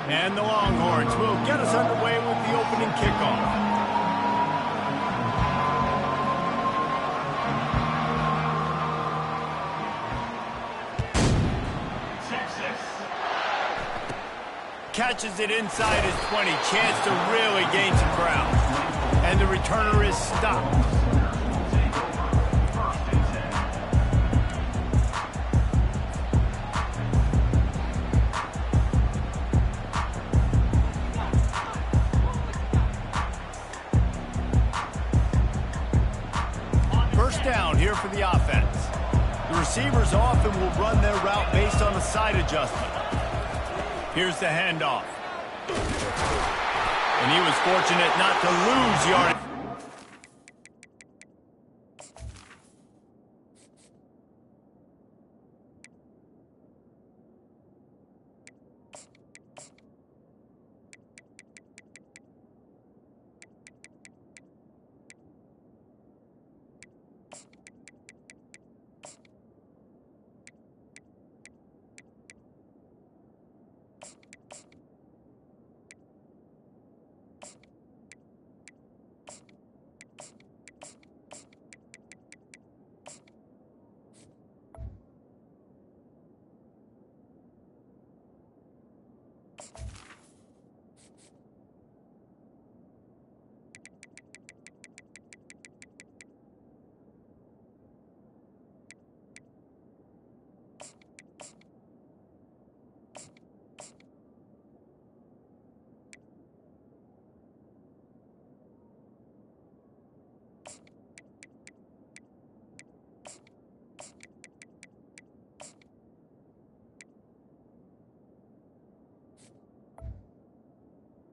And the Longhorns will get us underway with the opening kickoff. Catches it inside his 20. Chance to really gain some ground. And the returner is stopped. First down here for the offense. The receivers often will run their route based on a side adjustment. Here's the handoff. And he was fortunate not to lose yardage.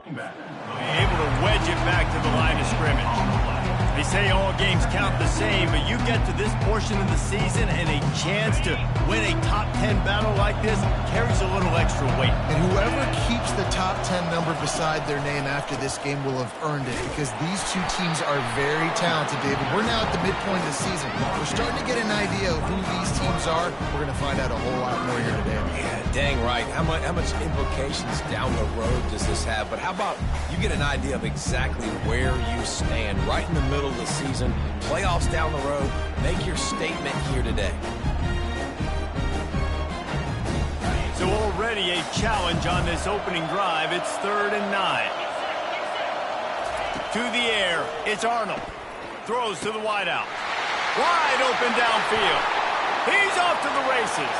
Able to wedge it back to the line of scrimmage. They say all games count the same, but you get to this portion of the season and a chance to win a top 10 battle like this carries a little extra weight. And whoever keeps the top 10 number beside their name after this game will have earned it, because these two teams are very talented, David. We're now at the midpoint of the season. We're starting to get an idea of who these teams are. We're going to find out a whole lot more here today. Yeah, dang right. How much implications down the road does this have? But how about you get an idea of exactly where you stand right in the middle of the season, playoffs down the road, make your statement here today. So already a challenge on this opening drive. It's 3rd and 9. To the air, it's Arnold. Throws to the wideout. Wide open downfield. He's off to the races.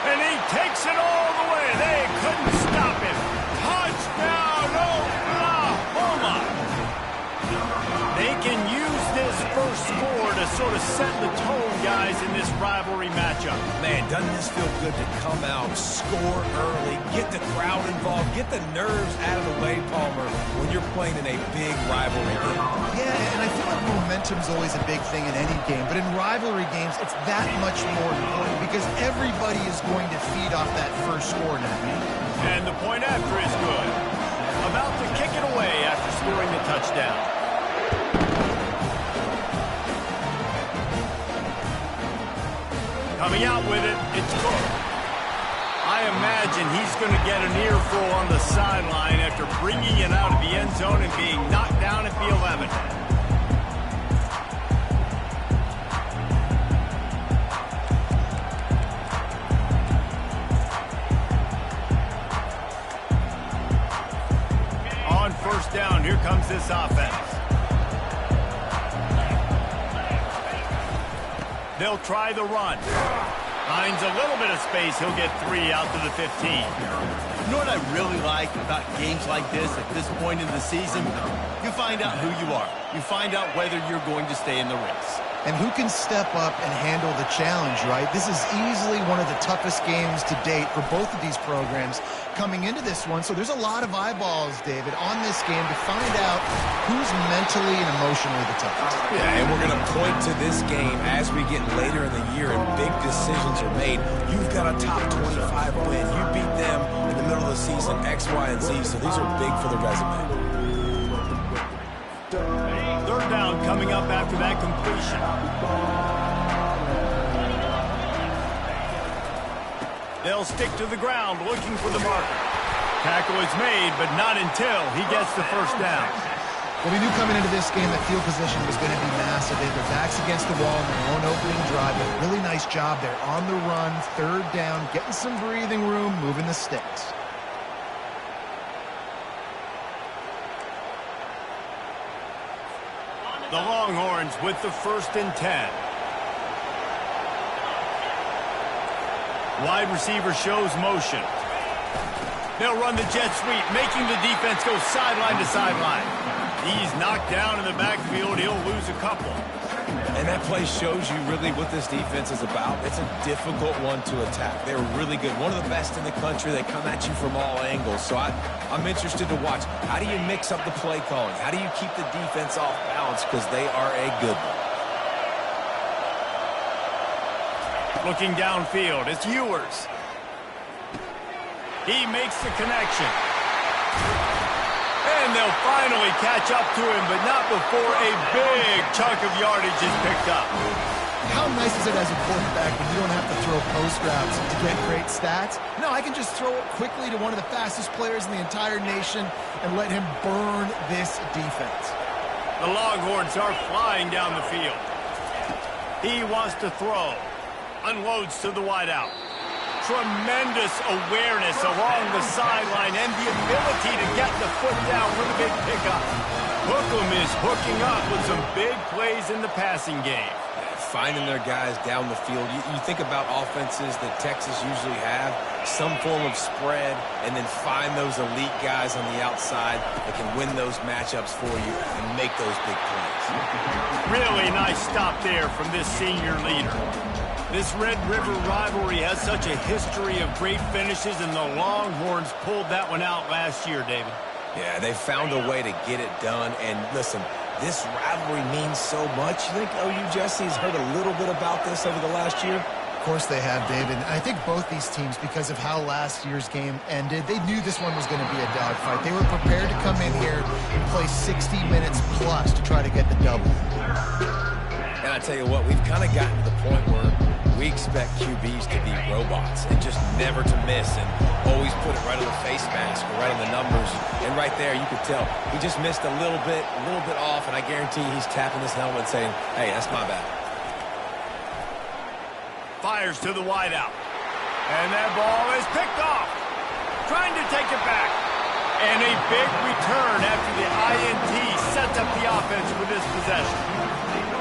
And he takes it all the way. They couldn't stop him. Touchdown, Oklahoma! They can use this first score to sort of set the tone, guys, in this rivalry matchup. Man, doesn't this feel good to come out, score early, get the crowd involved, get the nerves out of the way, Palmer, when you're playing in a big rivalry game. Yeah, and I feel like momentum's always a big thing in any game, but in rivalry games, it's that much more important because everybody is going to feed off that first score now. And the point after is good. About to kick it away after scoring the touchdown. Coming out with it, it's Cook. I imagine he's going to get an earful on the sideline after bringing it out of the end zone and being knocked down at the 11. On first down, here comes this offense. They'll try the run. Finds a little bit of space. He'll get 3 out to the 15. You know what I really like about games like this at this point in the season? You find out who you are. You find out whether you're going to stay in the race. And who can step up and handle the challenge, right? This is easily one of the toughest games to date for both of these programs coming into this one. So there's a lot of eyeballs, David, on this game to find out who's mentally and emotionally the toughest. Yeah, and we're going to point to this game as we get later in the year and big decisions are made. You've got a top 25 win. You beat them in the middle of the season, X, Y, and Z. So these are big for the resume. 3rd down coming up after that completion. They'll stick to the ground looking for the marker. Tackle is made, but not until he gets the first down. Well, we knew coming into this game that field position was going to be massive. They had their backs against the wall in their own opening drive. A really nice job there on the run, third down, getting some breathing room, moving the sticks. The Longhorns with the 1st and 10. Wide receiver shows motion. They'll run the jet sweep, making the defense go sideline to sideline. He's knocked down in the backfield. He'll lose a couple. And that play shows you really what this defense is about. It's a difficult one to attack. They're really good. One of the best in the country. They come at you from all angles. So I'm interested to watch. How do you mix up the play calling? How do you keep the defense off balance? Because they are a good one. Looking downfield, it's Ewers. He makes the connection. And they'll finally catch up to him, but not before a big chunk of yardage is picked up. How nice is it as a quarterback when you don't have to throw post routes to get great stats? No, I can just throw it quickly to one of the fastest players in the entire nation and let him burn this defense. The Longhorns are flying down the field. He wants to throw. Unloads to the wideout. Tremendous awareness along the sideline and the ability to get the foot down with a big pickup. Hookem is hooking up with some big plays in the passing game. Finding their guys down the field. You think about offenses that Texas usually have, some form of spread, and then find those elite guys on the outside that can win those matchups for you and make those big plays. Really nice stop there from this senior leader. This Red River rivalry has such a history of great finishes, and the Longhorns pulled that one out last year, David. Yeah, they found a way to get it done. And listen, this rivalry means so much. You think OU Jesse has heard a little bit about this over the last year? Of course they have, David. I think both these teams, because of how last year's game ended, they knew this one was going to be a dogfight. They were prepared to come in here and play 60 minutes plus to try to get the double. And I tell you what, we've kind of gotten to the point where we expect QBs to be robots and just never to miss and always put it right on the face mask or right on the numbers. And right there, you could tell he just missed a little bit off, and I guarantee he's tapping his helmet saying, hey, that's my bad. Fires to the wideout. And that ball is picked off. Trying to take it back. And a big return after the INT sets up the offense with this possession.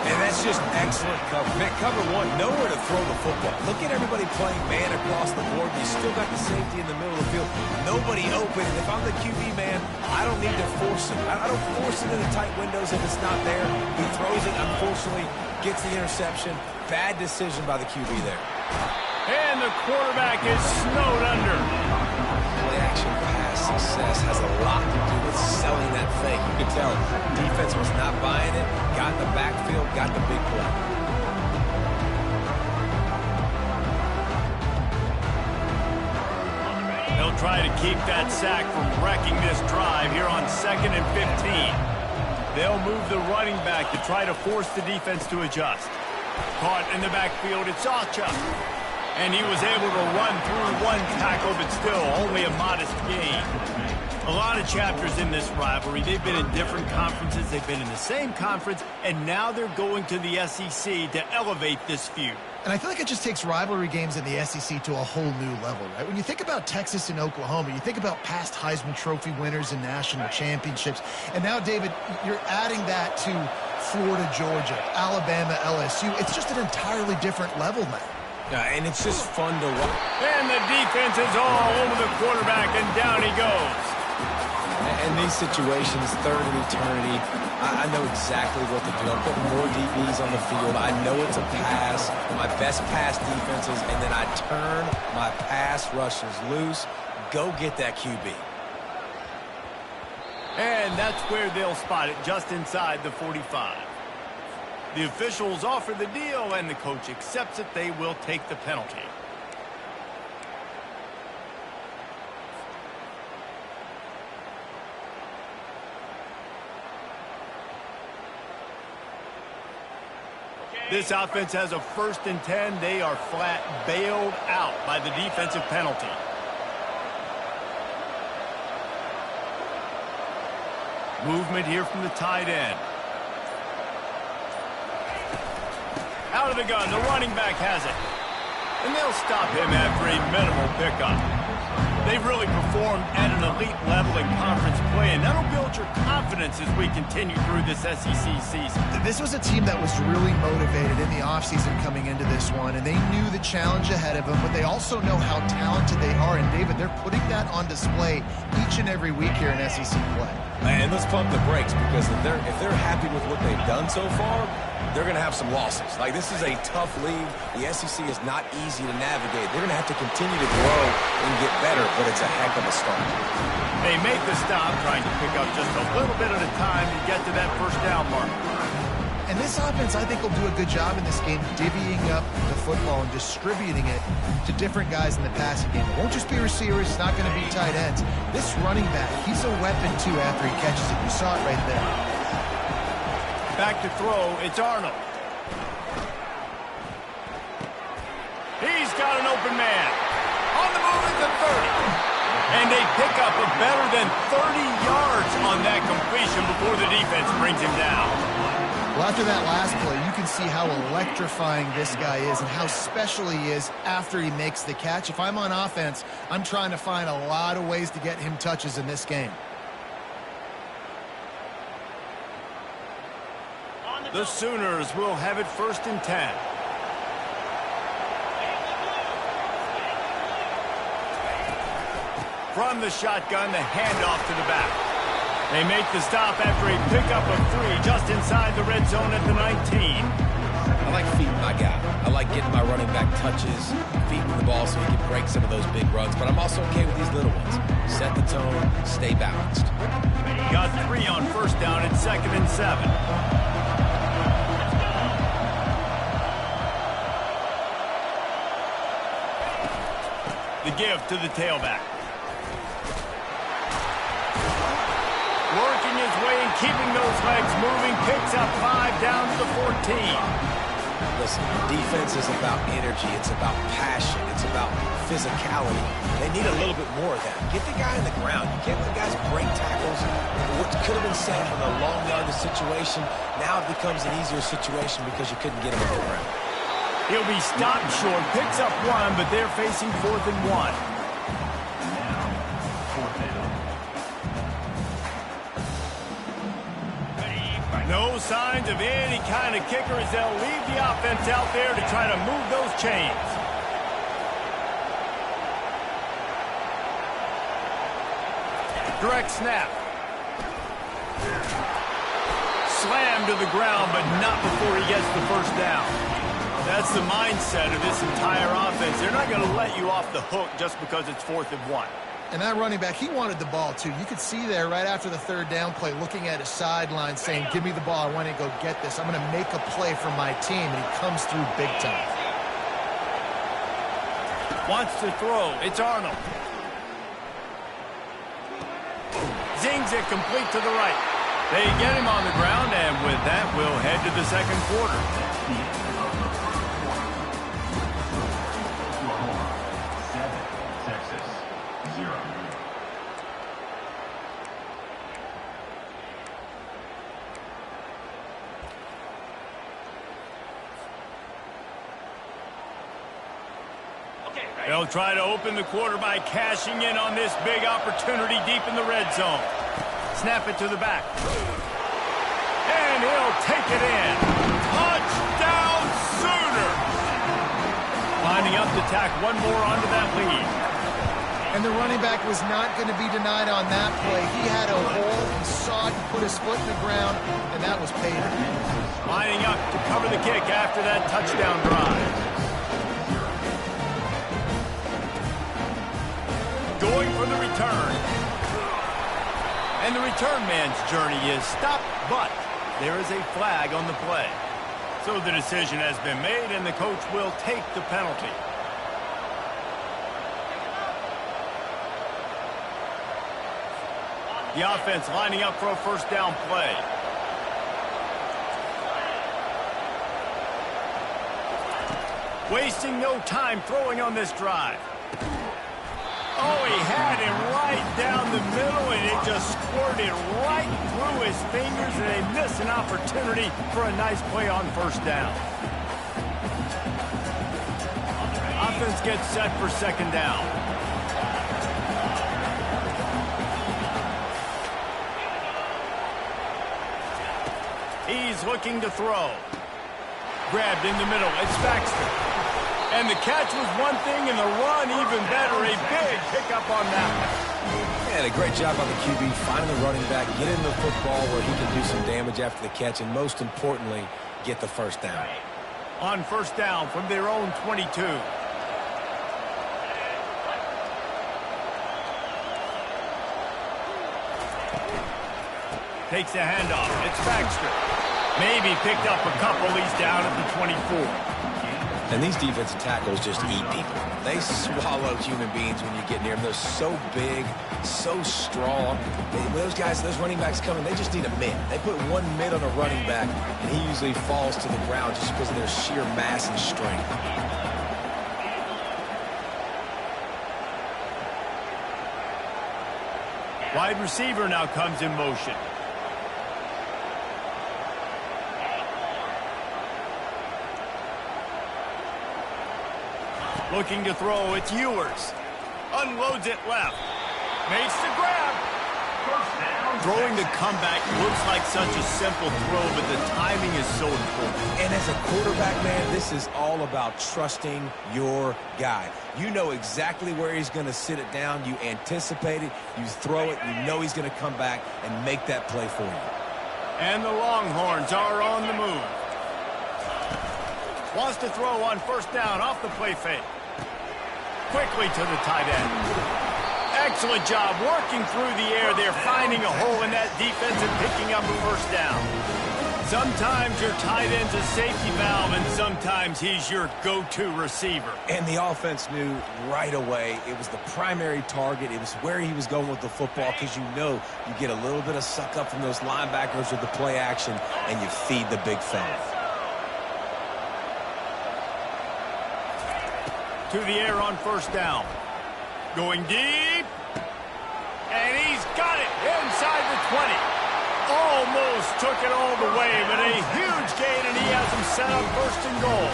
And that's just excellent cover. Man, cover one, nowhere to throw the football. Look at everybody playing man across the board. You still got the safety in the middle of the field. Nobody open. And if I'm the QB man, I don't need to force it. I don't force it into tight windows if it's not there. He throws it, unfortunately, gets the interception. Bad decision by the QB there. And the quarterback is snowed under. Play action pass success has a lot to do with selling that fake. You could tell defense was not buying it, got in the backfield, got the big play. They'll try to keep that sack from wrecking this drive here on 2nd and 15. They'll move the running back to try to force the defense to adjust. Caught in the backfield, it's Acha. And he was able to run through one tackle, but still only a modest gain. A lot of chapters in this rivalry. They've been in different conferences. They've been in the same conference, and now they're going to the SEC to elevate this feud. And I feel like it just takes rivalry games in the SEC to a whole new level, right? When you think about Texas and Oklahoma, you think about past Heisman Trophy winners and national championships. And now, David, you're adding that to Florida, Georgia, Alabama, LSU. It's just an entirely different level now. And it's just fun to watch. And the defense is all over the quarterback, and down he goes. In these situations, third and eternity, I know exactly what to do. I'm putting more DBs on the field. I know it's a pass, my best pass defenses, and then I turn my pass rushers loose. Go get that QB. And that's where they'll spot it, just inside the 45. The officials offer the deal, and the coach accepts it. They will take the penalty. This offense has a 1st and 10. They are flat bailed out by the defensive penalty. Movement here from the tight end. Out of the gun, the running back has it. And they'll stop him after a minimal pickup. They've really performed at an elite level in conference play, and that'll build your confidence as we continue through this SEC season. This was a team that was really motivated in the offseason coming into this one, and they knew the challenge ahead of them, but they also know how talented they are. And, David, they're putting that on display each and every week here in SEC play. And let's pump the brakes, because if they're happy with what they've done so far, they're going to have some losses. Like, this is a tough league. The SEC is not easy to navigate. They're going to have to continue to grow and get better, but it's a heck of a start. They make the stop, trying to pick up just a little bit at a time to get to that first down mark. And this offense, I think, will do a good job in this game divvying up the football and distributing it to different guys in the passing game. It won't just be receivers. It's not going to be tight ends. This running back, he's a weapon, too, after he catches it. You saw it right there. Back to throw, it's Arnold. He's got an open man. On the move at the 30. And they pick up a better than 30 yards on that completion before the defense brings him down. Well, after that last play, you can see how electrifying this guy is and how special he is after he makes the catch. If I'm on offense, I'm trying to find a lot of ways to get him touches in this game. The Sooners will have it 1st and 10. From the shotgun, the handoff to the back. They make the stop after a pickup of 3 just inside the red zone at the 19. I like feeding my guy. I like getting my running back touches, feeding the ball so he can break some of those big runs, but I'm also okay with these little ones. Set the tone, stay balanced. Got 3 on 1st down at 2nd and 7. The give to the tailback. Working his way and keeping those legs moving. Picks up 5 down to the 14. Listen, defense is about energy. It's about passion. It's about physicality. They need a little bit more of that. Get the guy in the ground. You can't let guys break tackles. What could have been said from a long yardage situation, now it becomes an easier situation because you couldn't get him on the ground. He'll be stopped short. Picks up 1, but they're facing 4th and 1. No signs of any kind of kicker as they'll leave the offense out there to try to move those chains. Direct snap. Slammed to the ground, but not before he gets the 1st down. That's the mindset of this entire offense. They're not going to let you off the hook just because it's 4th and 1. And that running back, he wanted the ball, too. You could see there right after the 3rd down play, looking at his sideline, saying, give me the ball. I want to go get this. I'm going to make a play for my team. And he comes through big time. Wants to throw. It's Arnold. Zings it complete to the right. They get him on the ground, and with that, we'll head to the 2nd quarter. They'll try to open the quarter by cashing in on this big opportunity deep in the red zone. Snap it to the back. And he'll take it in. Touchdown Sooners! Lining up to tack one more onto that lead. And the running back was not going to be denied on that play. He had a hole, he saw it, put his foot in the ground, and that was paid. Lining up to cover the kick after that touchdown drive. Going for the return. And the return man's journey is stopped, but there is a flag on the play. So the decision has been made, and the coach will take the penalty. The offense lining up for a 1st down play. Wasting no time throwing on this drive. Oh, he had him right down the middle, and it just squirted right through his fingers, and they miss an opportunity for a nice play on first down. Offense gets set for second down. He's looking to throw. Grabbed in the middle. It's Baxter. And the catch was one thing, and the run even better. A big pickup on that one. And a great job by the QB finding the running back, get in the football where he can do some damage after the catch, and most importantly, get the first down. On first down from their own 22. Takes the handoff. It's Baxter. Maybe picked up a couple. He's down at the 24. And these defensive tackles just eat people. They swallow human beings when you get near them. They're so big, so strong. Those guys, those running backs coming, they just need a mid. They put one mid on a running back, and he usually falls to the ground just because of their sheer mass and strength. Wide receiver now comes in motion. Looking to throw, it's Ewers. Unloads it left. Makes the grab. Throwing the comeback looks like such a simple throw, but the timing is so important. And as a quarterback, man, this is all about trusting your guy. You know exactly where he's going to sit it down. You anticipate it. You throw it. You know he's going to come back and make that play for you. And the Longhorns are on the move. Wants to throw on first down off the play fake. Quickly to the tight end. Excellent job working through the air there, finding a hole in that defense and picking up a first down. Sometimes your tight end's a safety valve, and sometimes he's your go-to receiver. And the offense knew right away it was the primary target. It was where he was going with the football, because you know you get a little bit of suck up from those linebackers with the play action, and you feed the big fella. To the air on first down. Going deep. And he's got it inside the 20. Almost took it all the way, but a huge gain, and he has him set up first and goal.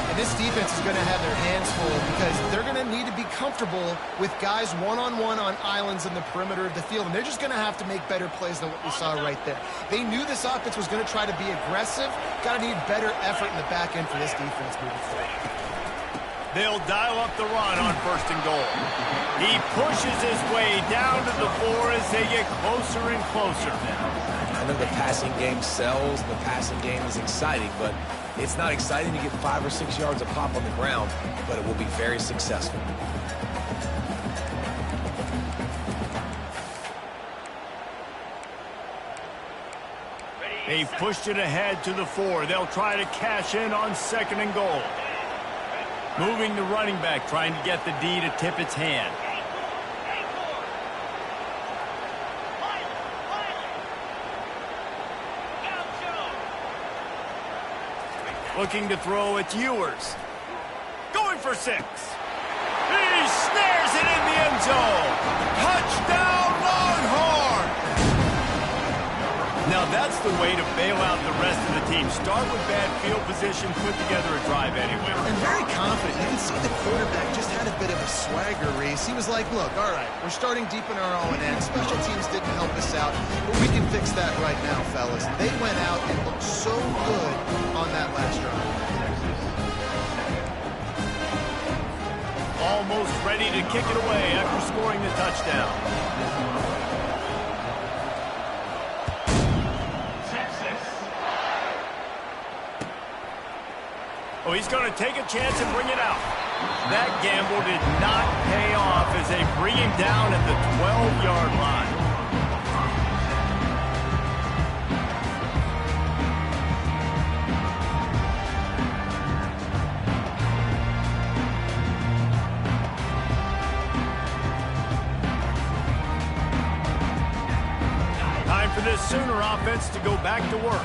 And this defense is going to have their hands full because they're going to need to be comfortable with guys one-on-one on islands in the perimeter of the field, and they're just going to have to make better plays than what we saw right there. They knew this offense was going to try to be aggressive. Got to need better effort in the back end for this defense moving forward. They'll dial up the run on first and goal. He pushes his way down to the 4 as they get closer and closer. I know the passing game sells, the passing game is exciting, but it's not exciting to get 5 or 6 yards a pop on the ground, but it will be very successful. They've pushed it ahead to the 4. They'll try to cash in on second and goal. Moving the running back, trying to get the D to tip its hand. Looking to throw, it's Ewers. Going for 6. He snares it in the end zone. Touchdown, Longhorn! Now that's the way to bail out the rest of the team. Start with bad field position, put together a drive anyway. And very confident. You can see the quarterback just had a bit of a swagger race. He was like, look, all right, we're starting deep in our own end. Special teams didn't help us out, but we can fix that right now, fellas. They went out and looked so good on that last drive. Almost ready to kick it away after scoring the touchdown. Oh, he's going to take a chance and bring it out. That gamble did not pay off as they bring him down at the 12-yard line. Time for this Sooner offense to go back to work.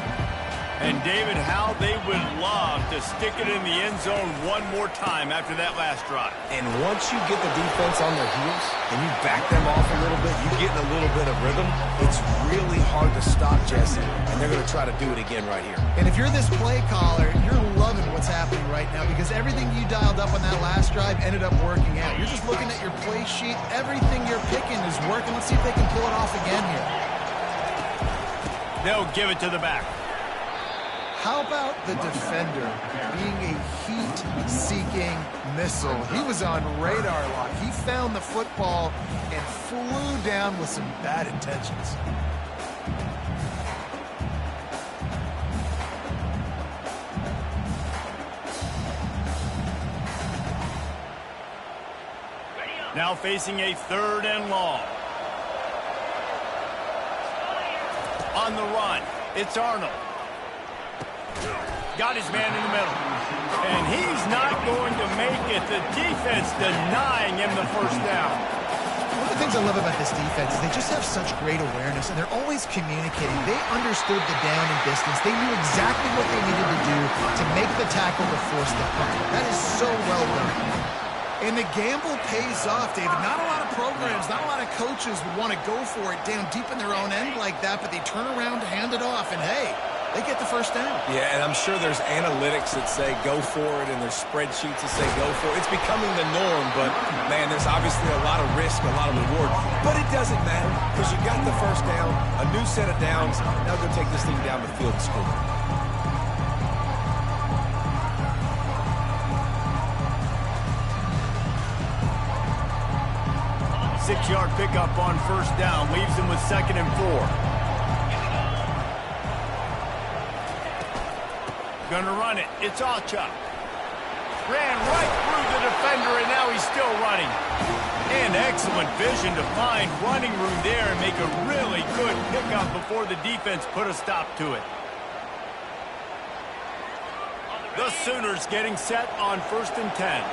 And David, how they would love to stick it in the end zone one more time after that last drive. And once you get the defense on their heels and you back them off a little bit, you get in a little bit of rhythm, it's really hard to stop, Jesse. And they're going to try to do it again right here. And if you're this play caller, you're loving what's happening right now because everything you dialed up on that last drive ended up working out. You're just looking at your play sheet. Everything you're picking is working. Let's see if they can pull it off again here. They'll give it to the back. How about the defender being a heat-seeking missile? He was on radar lock. He found the football and flew down with some bad intentions. Now facing a 3rd and long. On the run, it's Arnold. Got his man in the middle. And he's not going to make it. The defense denying him the first down. One of the things I love about this defense is they just have such great awareness, and they're always communicating. They understood the down and distance. They knew exactly what they needed to do to make the tackle to force the punt. That is so well done. And the gamble pays off, David. Not a lot of programs, not a lot of coaches would want to go for it down deep in their own end like that, but they turn around to hand it off, and hey, they get the first down. Yeah, and I'm sure there's analytics that say go for it, and there's spreadsheets that say go for it. It's becoming the norm, but, man, there's obviously a lot of risk, a lot of reward. But it doesn't matter because you got the first down, a new set of downs. Now go take this thing down the field and score. 6-yard pickup on first down. Leaves him with 2nd and 4. Gonna run it. It's Alchuk. Ran right through the defender, and now he's still running. And excellent vision to find running room there and make a really good pickup before the defense put a stop to it. The Sooners getting set on 1st and 10.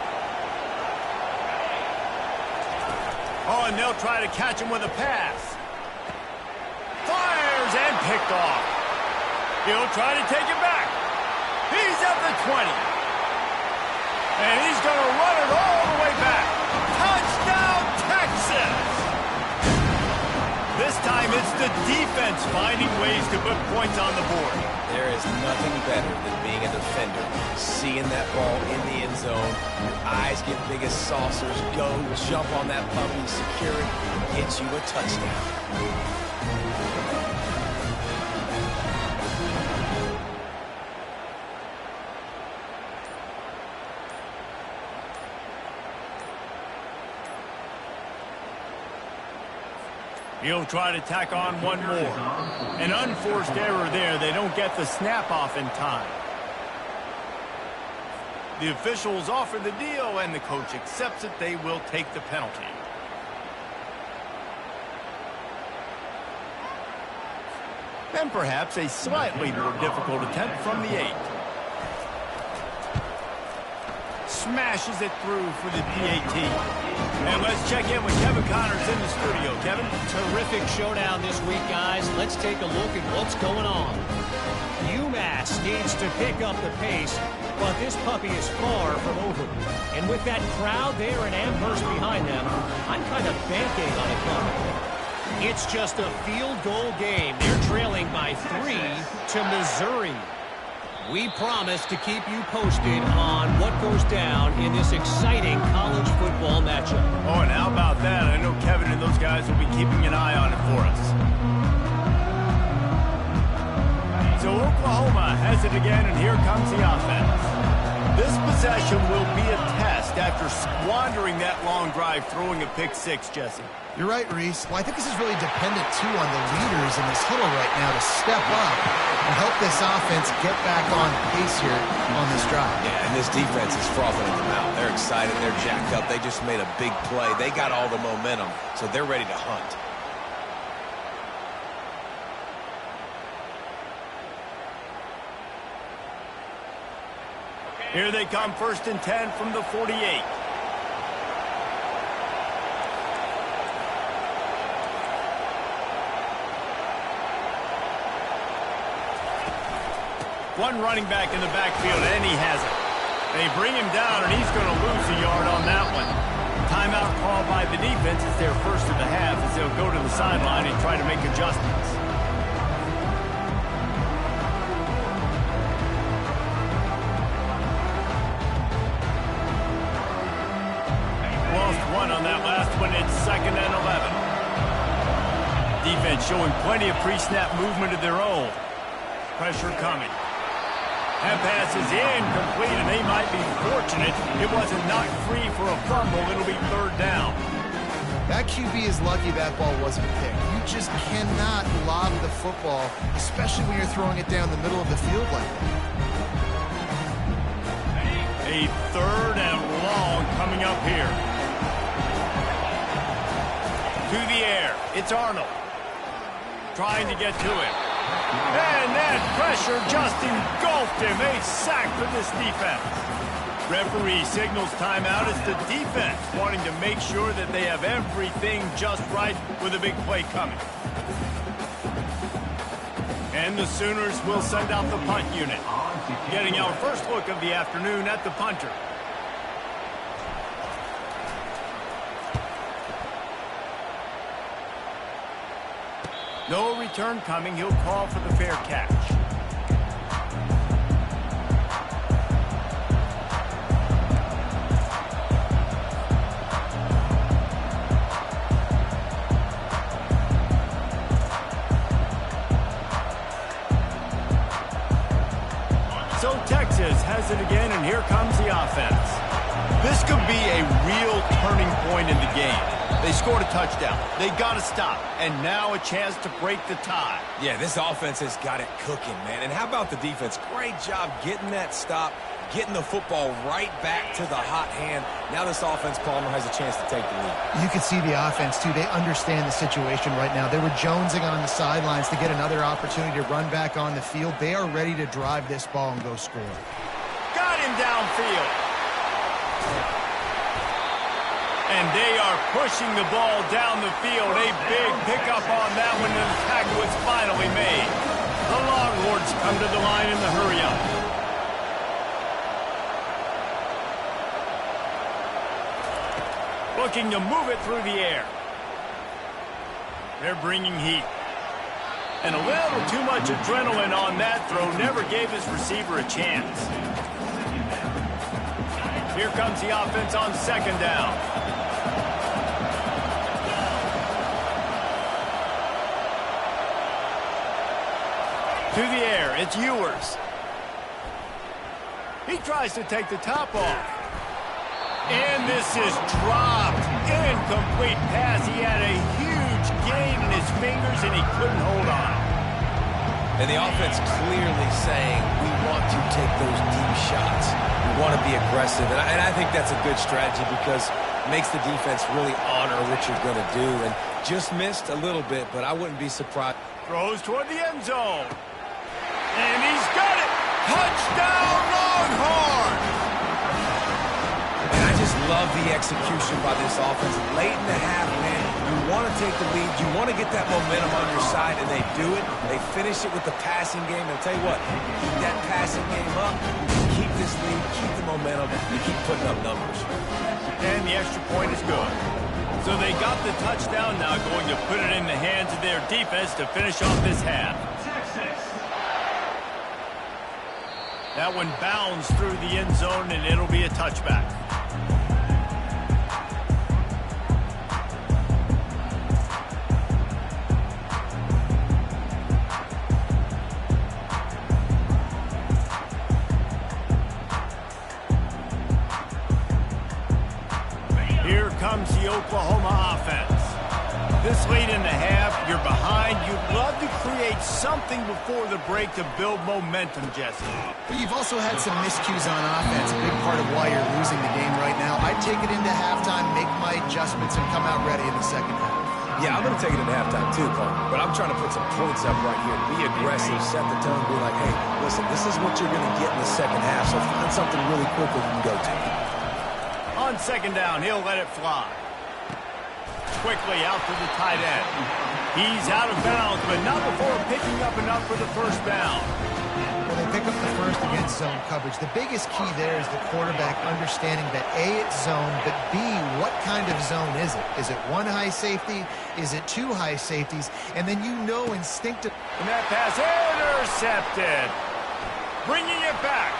Oh, and they'll try to catch him with a pass. Fires and picked off. He'll try to take it back. He's at the 20. And he's going to run it all the way back. Touchdown, Texas! This time it's the defense finding ways to put points on the board. There is nothing better than being a defender. Seeing that ball in the end zone, your eyes get big as saucers, go, jump on that puppy, secure it, get you a touchdown. He'll try to tack on one more. An unforced error there. They don't get the snap off in time. The officials offer the deal, and the coach accepts it. They will take the penalty. And perhaps a slightly more difficult attempt from the 8. Smashes it through for the PAT. And let's check in with Kevin Connors in the studio. Kevin? Terrific showdown this week, guys. Let's take a look at what's going on. UMass needs to pick up the pace, but this puppy is far from over. And with that crowd there in Amherst behind them, I'm kind of banking on it coming. It's just a field goal game. They're trailing by 3 to Missouri. We promise to keep you posted on what goes down in this exciting college football matchup. Oh, and how about that? I know Kevin and those guys will be keeping an eye on it for us. So Oklahoma has it again, and here comes the offense. This possession will be a test after squandering that long drive, throwing a pick 6, Jesse. You're right, Reese. Well, I think this is really dependent, too, on the leaders in this huddle right now to step up and help this offense get back on pace here on this drive. Yeah, and this defense is frothing at the mouth. They're excited. They're jacked up. They just made a big play. They got all the momentum, so they're ready to hunt. Here they come, 1st and 10 from the 48. One running back in the backfield, and he has it. They bring him down, and he's going to lose a yard on that one. Timeout called by the defense is their first of the half as they'll go to the sideline and try to make adjustments. Lost one on that last one. It's 2nd and 11. Defense showing plenty of pre-snap movement of their own. Pressure coming. That pass is incomplete, and they might be fortunate it wasn't knocked free for a fumble. It'll be 3rd down. That QB is lucky that ball wasn't picked. You just cannot lob the football, especially when you're throwing it down the middle of the field like that. A 3rd and long coming up here. To the air. It's Arnold. Trying to get to him. And that pressure just engulfed him. A sack for this defense. Referee signals timeout as the defense wanting to make sure that they have everything just right with a big play coming. And the Sooners will send out the punt unit. Getting our first look of the afternoon at the punter. No return coming. He'll call for the fair catch. So Texas has it again, and here comes the offense. This could be a real turning point in the game. They scored a touchdown. They got to stop. And now a chance to break the tie. Yeah, this offense has got it cooking, man. And how about the defense? Great job getting that stop, getting the football right back to the hot hand. Now this offense, Palmer, has a chance to take the lead. You can see the offense, too. They understand the situation right now. They were jonesing on the sidelines to get another opportunity to run back on the field. They are ready to drive this ball and go score. Got him downfield. And they are pushing the ball down the field. A big pickup on that one, and the tackle was finally made. The Longhorns come to the line in the hurry-up. Looking to move it through the air. They're bringing heat. And a little too much adrenaline on that throw. Never gave his receiver a chance. Here comes the offense on 2nd down. To the air, it's Ewers. He tries to take the top off. And this is dropped. Incomplete pass. He had a huge gain in his fingers, and he couldn't hold on. And the offense clearly saying, we want to take those deep shots. We want to be aggressive. And I think that's a good strategy because it makes the defense really honor what you're going to do. And just missed a little bit, but I wouldn't be surprised. Throws toward the end zone. And he's got it! Touchdown, Longhorns! And I just love the execution by this offense. Late in the half, man, you want to take the lead. You want to get that momentum on your side, and they do it. They finish it with the passing game. And I'll tell you what, keep that passing game up, keep this lead, keep the momentum, and keep putting up numbers. And the extra point is good. So they got the touchdown, now going to put it in the hands of their defense to finish off this half. That one bounds through the end zone, and it'll be a touchback. Here comes the Oklahoma offense. This late in the half, you're behind. You'd love to create something before the break to build momentum, Jesse. But you've also had some miscues on offense, a big part of why you're losing the game right now. I'd take it into halftime, make my adjustments, and come out ready in the second half. Yeah, I'm going to take it into halftime too, Paul. But I'm trying to put some points up right here. Be aggressive, set the tone, be like, hey, listen, this is what you're going to get in the second half, so find something really quick that you can go to. On 2nd down, he'll let it fly. Quickly out to the tight end. He's out of bounds, but not before picking up enough for the first down. Well, they pick up the first against zone coverage. The biggest key there is the quarterback understanding that A, it's zone, but B, what kind of zone is it? Is it one high safety? Is it two high safeties? And then you know instinctively. And that pass intercepted. Bringing it back.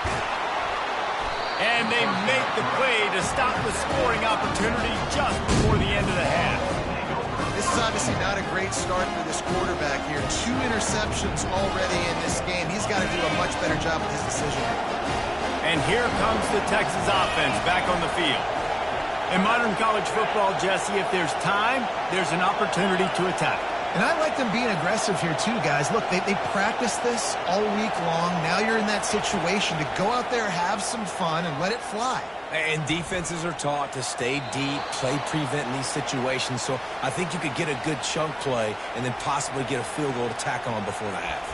And they make the play to stop the scoring opportunity just before the end of the half. This is obviously not a great start for this quarterback here. 2 interceptions already in this game. He's got to do a much better job with his decision. And here comes the Texas offense back on the field. In modern college football, Jesse, if there's time, there's an opportunity to attack. And I like them being aggressive here too, guys. Look, they practiced this all week long. Now you're in that situation to go out there, have some fun, and let it fly. And defenses are taught to stay deep, play prevent in these situations. So I think you could get a good chunk play and then possibly get a field goal to tack on before the half.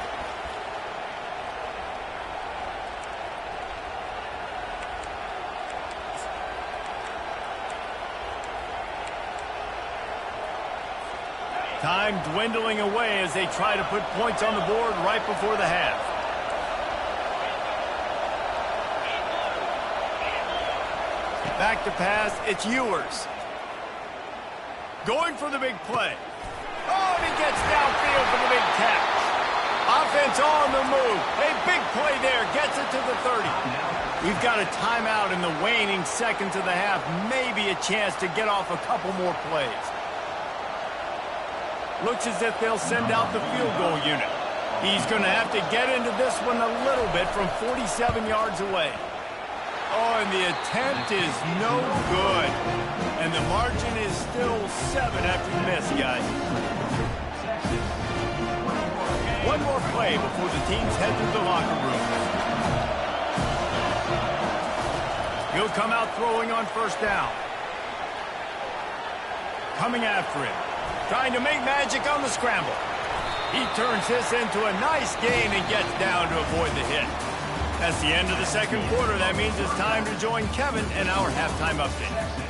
Time dwindling away as they try to put points on the board right before the half. Back to pass, it's Ewers. Going for the big play. Oh, and he gets downfield for the big catch. Offense on the move. A big play there, gets it to the 30. We've got a timeout in the waning seconds of the half. Maybe a chance to get off a couple more plays. Looks as if they'll send out the field goal unit. He's going to have to get into this one a little bit from 47 yards away. Oh, and the attempt is no good. And the margin is still 7 after the miss, guys. One more play before the teams head to the locker room. He'll come out throwing on first down. Coming after him. Trying to make magic on the scramble. He turns this into a nice gain and gets down to avoid the hit. That's the end of the second quarter. That means it's time to join Kevin and our halftime update.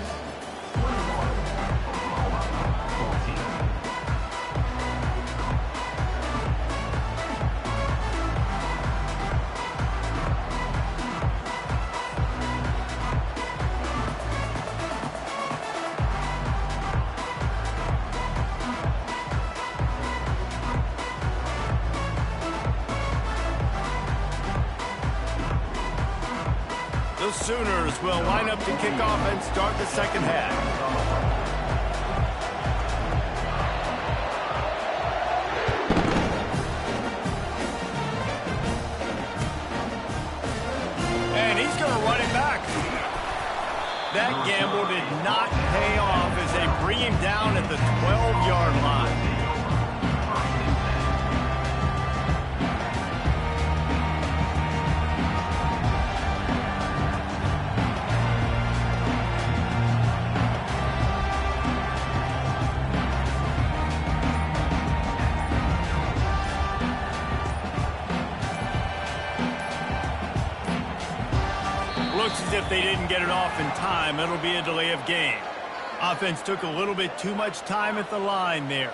The Sooners will line up to kick off and start the second half. And he's going to run it back. That gamble did not pay off as they bring him down at the 12-yard line. Looks as if they didn't get it off in time. It'll be a delay of game. Offense took a little bit too much time at the line there.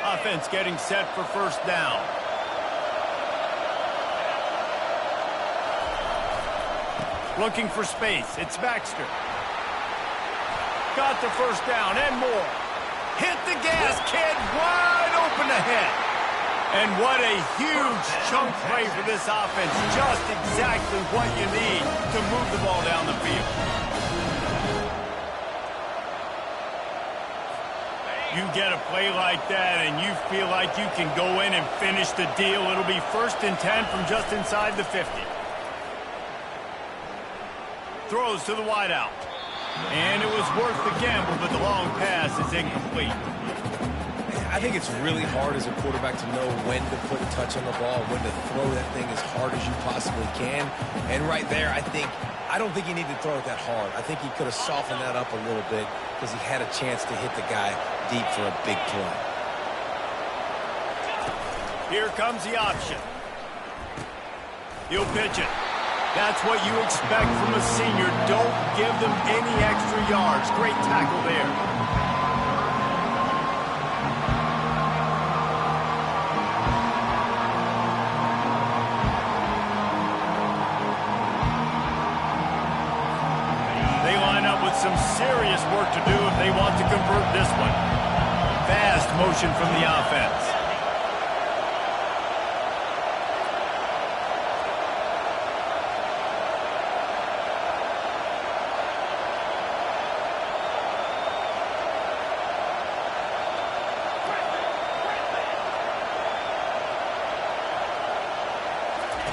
Offense getting set for first down. Looking for space. It's Baxter. Got the first down and more. Hit the gas, kid. Wide open ahead. And what a huge chunk play for this offense. Just exactly what you need to move the ball down the field. You get a play like that and you feel like you can go in and finish the deal. It'll be 1st and 10 from just inside the 50. Throws to the wideout. And it was worth the gamble, but the long pass is incomplete. I think it's really hard as a quarterback to know when to put a touch on the ball, when to throw that thing as hard as you possibly can. And right there, I don't think he needed to throw it that hard. I think he could have softened that up a little bit because he had a chance to hit the guy deep for a big play. Here comes the option. He'll pitch it. That's what you expect from a senior. Don't give them any extra yards. Great tackle there. some serious work to do if they want to convert this one. Fast motion from the offense.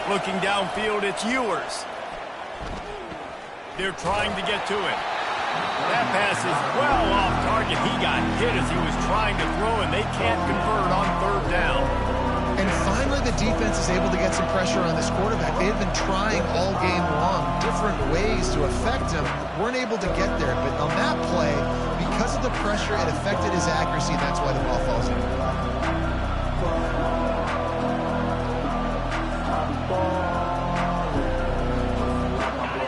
Looking downfield, it's Ewers. They're trying to get to it. That pass is well off target. He got hit as he was trying to throw, and they can't convert on third down. And finally, the defense is able to get some pressure on this quarterback. They've been trying all game long different ways to affect him. Weren't able to get there, but on that play, because of the pressure, it affected his accuracy, and that's why the ball falls out.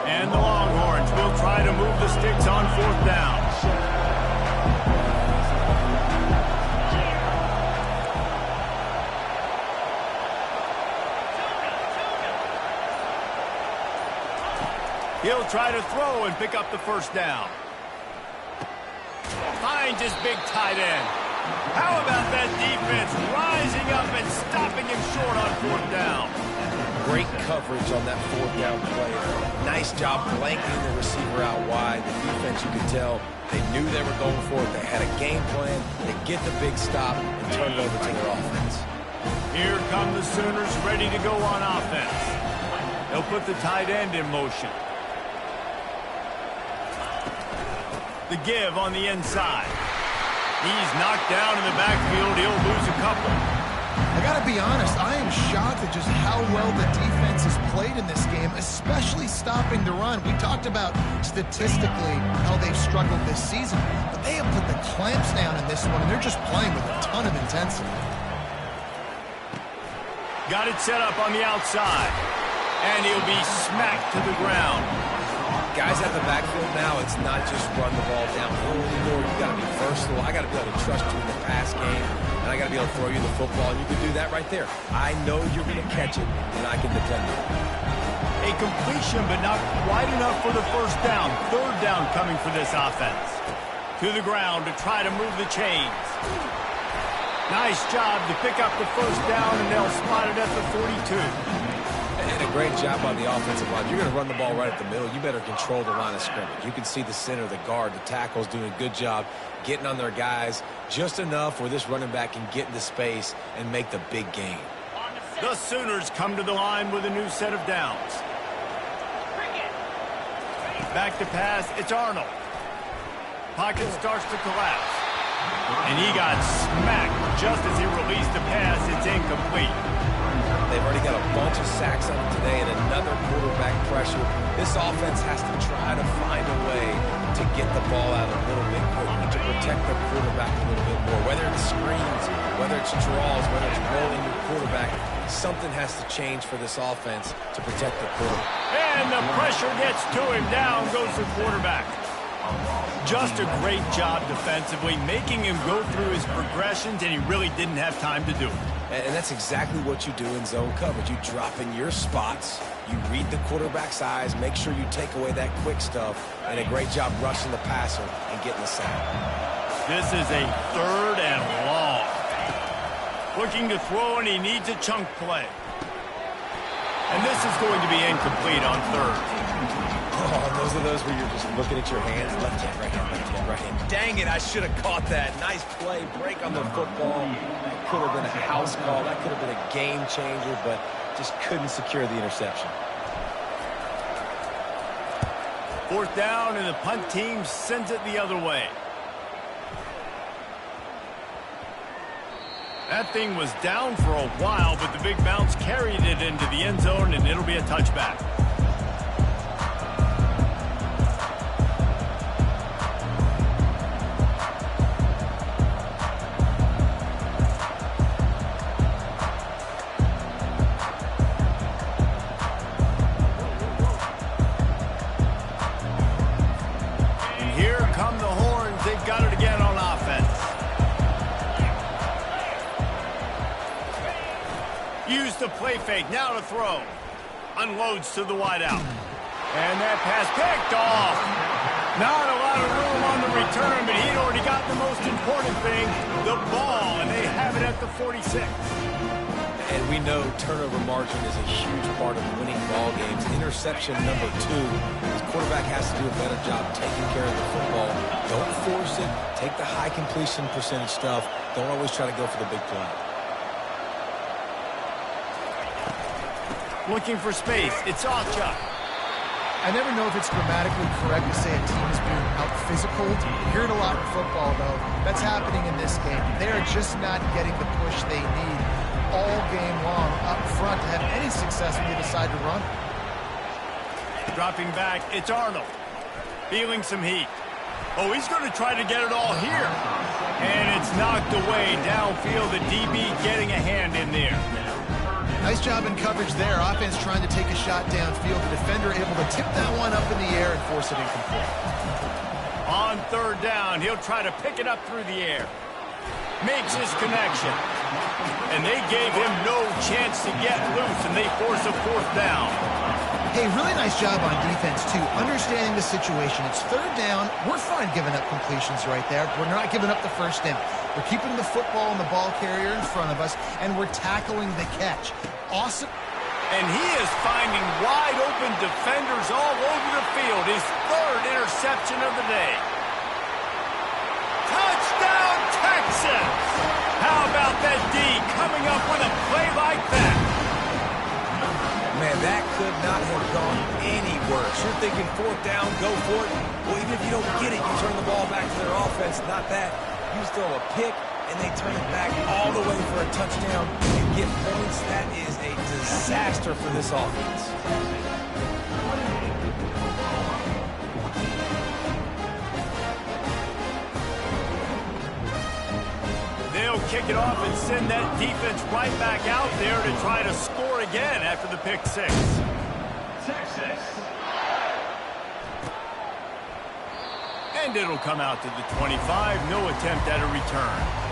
And the Longhorns will try to move the sticks on fourth down. He'll try to throw and pick up the first down. Finds his big tight end. How about that defense rising up and stopping him short on fourth down? Great coverage on that fourth down play. Nice job blanking the receiver out wide. The defense, you could tell, they knew they were going for it. They had a game plan. They get the big stop and turn it over to their offense. Here come the Sooners ready to go on offense. They'll put the tight end in motion. The give on the inside. He's knocked down in the backfield. He'll lose a couple. I got to be honest, I am shocked at just how well the defense has played in this game, especially stopping the run. We talked about statistically how they've struggled this season, but they have put the clamps down in this one, and they're just playing with a ton of intensity. Got it set up on the outside, and he'll be smacked to the ground. Guys at the backfield now, it's not just run the ball downfield anymore. You got to be versatile. I got to be able to trust you in the pass game, and I got to be able to throw you the football. And you can do that right there. I know you're going to catch it, and I can depend on it. A completion, but not quite enough for the first down. Third down coming for this offense. To the ground to try to move the chains. Nice job to pick up the first down, and they'll spot it at the 42. And a great job on the offensive line. You're going to run the ball right at the middle. You better control the line of scrimmage. You can see the center, the guard, the tackles doing a good job getting on their guys just enough where this running back can get into space and make the big game. The Sooners come to the line with a new set of downs. Back to pass, it's Arnold. Pocket starts to collapse. And he got smacked just as he released the pass. It's incomplete. They've already got a bunch of sacks on it today and another quarterback pressure. This offense has to try to find a way to get the ball out a little bit quicker, to protect the quarterback a little bit more. Whether it's screens, whether it's draws, whether it's rolling your quarterback, something has to change for this offense to protect the quarterback. And the pressure gets to him. Down goes the quarterback. Just a great job defensively, making him go through his progressions, and he really didn't have time to do it. And that's exactly what you do in zone coverage. You drop in your spots, you read the quarterback's eyes, make sure you take away that quick stuff, and a great job rushing the passer and getting the sack. This is a third and long. Looking to throw, and he needs a chunk play. And this is going to be incomplete on third. Oh, those are those where you're just looking at your hands. Left hand, right hand, left hand, right hand. Dang it, I should have caught that. Nice play, break on the football. That could have been a house call. That could have been a game changer, but just couldn't secure the interception. Fourth down, and the punt team sends it the other way. That thing was down for a while, but the big bounce carried it into the end zone, and it'll be a touchback. The play fake, now to throw. Unloads to the wideout. And that pass picked off. Not a lot of room on the return, but he'd already got the most important thing, the ball, and they have it at the 46. And we know turnover margin is a huge part of winning ball games. Interception number 2. The quarterback has to do a better job taking care of the football. Don't force it. Take the high completion percentage stuff. Don't always try to go for the big play. Looking for space. It's Ocha. I never know if it's grammatically correct to say a team is being out-physical. You hear it a lot in football, though. That's happening in this game. They are just not getting the push they need all game long up front to have any success when they decide to run. Dropping back, it's Arnold. Feeling some heat. Oh, he's going to try to get it all here. And it's knocked away downfield. The DB getting a hand in there. Nice job in coverage there. Offense trying to take a shot downfield. The defender able to tip that one up in the air and force it incomplete. On third down, he'll try to pick it up through the air. Makes his connection. And they gave him no chance to get loose, and they force a fourth down. Hey, really nice job on defense, too. Understanding the situation. It's third down. We're fine giving up completions right there. We're not giving up the first down. We're keeping the football and the ball carrier in front of us, and we're tackling the catch. Awesome. And he is finding wide open defenders all over the field. His third interception of the day. Touchdown, Texans! How about that D coming up with a play like that? Man, that could not have gone any worse. You're thinking fourth down, go for it. Well, even if you don't get it, you turn the ball back to their offense. Not that. You throw a pick, and they turn it back all the way for a touchdown and get points. That is a disaster for this offense. They'll kick it off and send that defense right back out there to try to score again after the pick six. Texas. And it'll come out to the 25. No attempt at a return.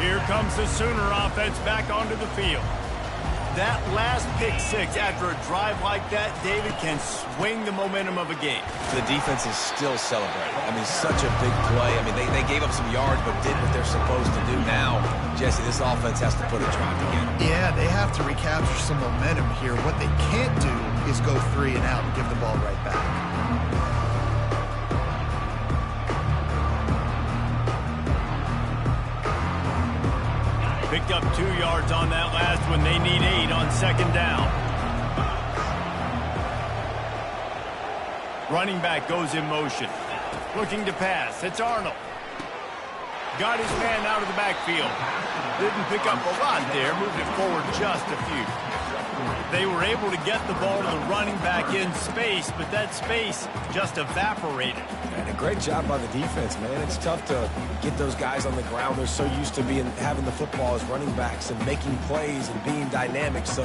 Here comes the Sooner offense back onto the field. That last pick six after a drive like that, David, can swing the momentum of a game. The defense is still celebrating. I mean, such a big play. I mean, they gave up some yards but did what they're supposed to do. Now, Jesse, this offense has to put a drive together. Yeah, they have to recapture some momentum here. What they can't do is go 3 and out and give the ball right back. Picked up 2 yards on that last one. They need 8 on second down. Running back goes in motion. Looking to pass. It's Arnold. Got his man out of the backfield. Didn't pick up a lot there. Moved it forward just a few. They were able to get the ball to the running back in space, but that space just evaporated. And a great job by the defense, man. It's tough to get those guys on the ground. They're so used to having the football as running backs and making plays and being dynamic. So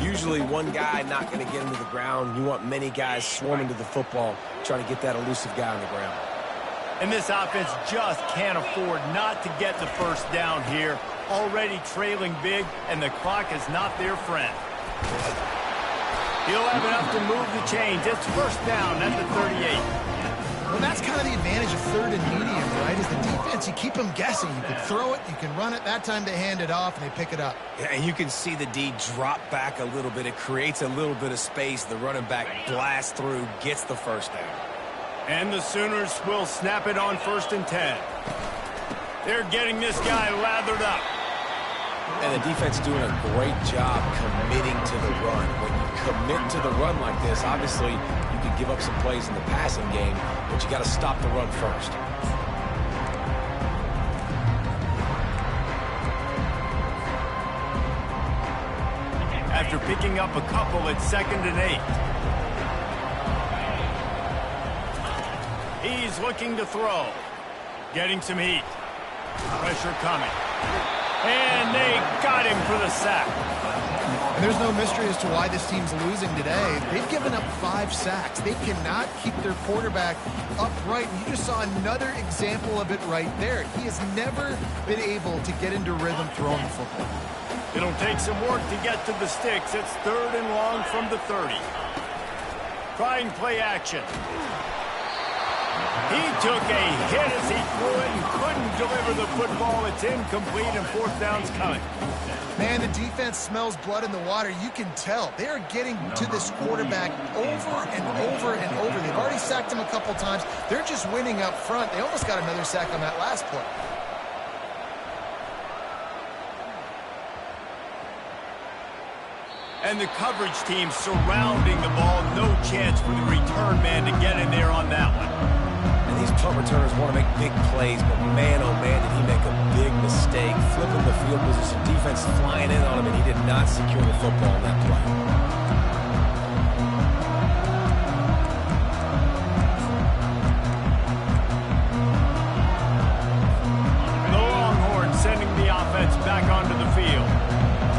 usually one guy not going to get into the ground. You want many guys swarming to the football, trying to get that elusive guy on the ground. And this offense just can't afford not to get the first down here. Already trailing big, and the clock is not their friend. He'll have enough to move the chains. It's first down at the 38. Well, that's kind of the advantage of third and medium, right, is the defense. You keep them guessing. You can throw it, you can run it. That time they hand it off, and they pick it up. Yeah, and you can see the D drop back a little bit. It creates a little bit of space. The running back blasts through, gets the first down. And the Sooners will snap it on 1st and 10. They're getting this guy lathered up. And the defense doing a great job committing to the run. When you commit to the run like this, obviously you can give up some plays in the passing game, but you got to stop the run first. After picking up a couple, it's 2nd and 8. He's looking to throw. Getting some heat. Pressure coming. And they got him for the sack. There's no mystery as to why this team's losing today. They've given up 5 sacks. They cannot keep their quarterback upright. And you just saw another example of it right there. He has never been able to get into rhythm throwing the football. It'll take some work to get to the sticks. It's 3rd and long from the 30. Trying play action. He took a hit as he threw it and couldn't deliver the football. It's incomplete and 4th down's coming. Man, the defense smells blood in the water. You can tell. They are getting to this quarterback over and over and over. They've already sacked him a couple times. They're just winning up front. They almost got another sack on that last play. And the coverage team surrounding the ball. No chance for the return man to get in there on that one. And these punt returners want to make big plays, but man, oh man, did he make a big mistake. Flipping the field position, defense flying in on him, and he did not secure the football in that play. The Longhorns sending the offense back onto the field.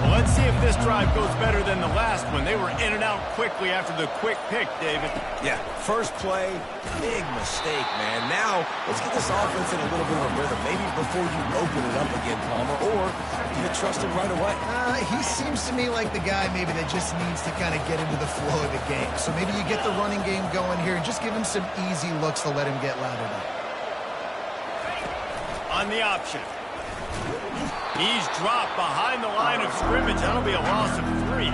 Well, let's see if this drive goes better than the last one. They were in and out quickly after the quick pick, David. Yeah, first play, big mistake, man. Now, let's get this offense in a little bit of a rhythm. Maybe before you open it up again, Palmer, or do you trust him right away? He seems to me like the guy maybe that just needs to kind of get into the flow of the game. So maybe you get the running game going here and just give him some easy looks to let him get lathered up. On the option. He's dropped behind the line of scrimmage. That'll be a loss of 3.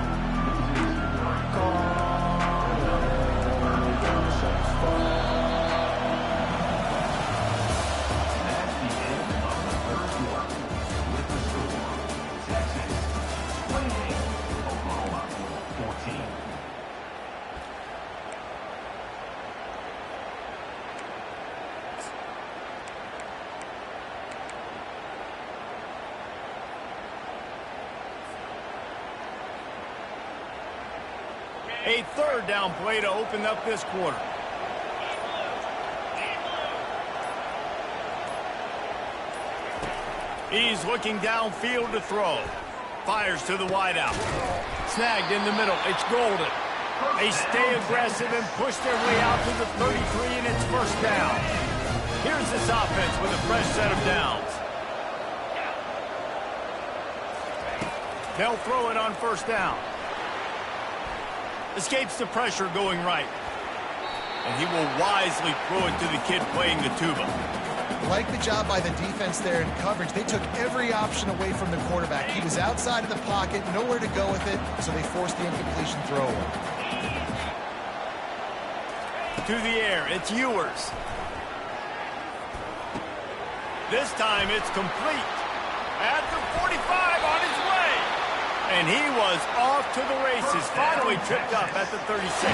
A 3rd down play to open up this quarter. He's looking downfield to throw. Fires to the wideout. Snagged in the middle. It's Golden. They stay aggressive and push their way out to the 33, and it's 1st down. Here's this offense with a fresh set of downs. They'll throw it on 1st down. Escapes the pressure going right. And he will wisely throw it to the kid playing the tuba. Like the job by the defense there in coverage. They took every option away from the quarterback. He was outside of the pocket, nowhere to go with it, so they forced the incompletion throw away. To the air, it's Ewers. This time it's complete. At the 45 on his way. And he was off to the races, finally tripped up at the 36.